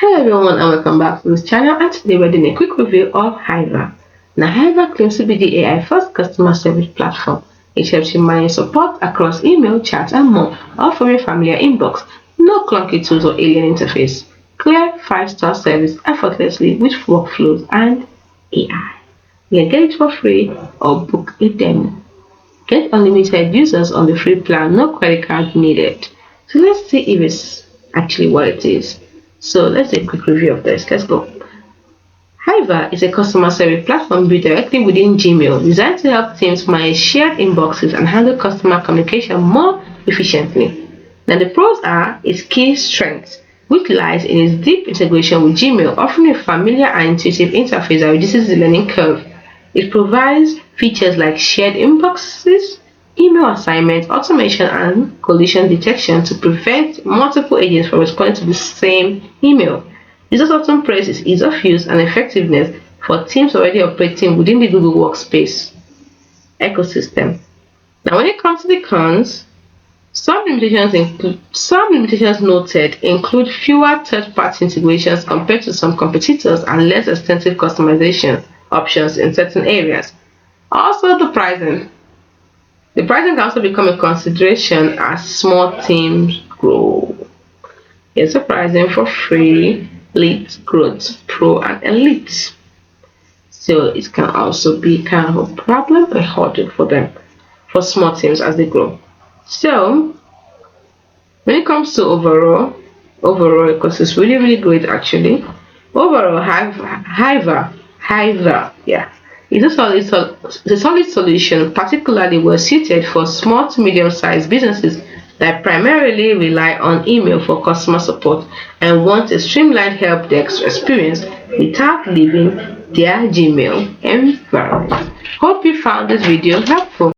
Hello everyone and welcome back to this channel, and today we're doing a quick review of Hiver. Now Hiver claims to be the AI first customer service platform. It helps you manage support across email, chat and more, all from your familiar inbox. No clunky tools or alien interface. Clear 5-star service effortlessly with workflows and AI. You can get it for free or book a demo. Get unlimited users on the free plan, no credit card needed. So let's see if it's actually what it is. So let's do a quick review of this. Let's go. Hiver is a customer service platform built directly within Gmail, designed to help teams manage shared inboxes and handle customer communication more efficiently. Now the pros are its key strengths, which lies in its deep integration with Gmail, offering a familiar and intuitive interface that reduces the learning curve. It provides features like shared inboxes, email assignment, automation, and collision detection to prevent multiple agents from responding to the same email. Users often praise its ease of use and effectiveness for teams already operating within the Google Workspace ecosystem. Now, when it comes to the cons, some limitations noted include fewer third-party integrations compared to some competitors and less extensive customization options in certain areas. Also, the pricing. The pricing can also become a consideration as small teams grow. Here's the pricing for free, Elite, Growth, Pro, and Elite. So it can also be kind of a problem, a hurdle for them, for small teams as they grow. So when it comes to overall, because it's really great actually. Overall, Hiver, yeah, it's a solid solution, particularly well suited for small to medium-sized businesses that primarily rely on email for customer support and want a streamlined help desk experience without leaving their Gmail environment. Hope you found this video helpful.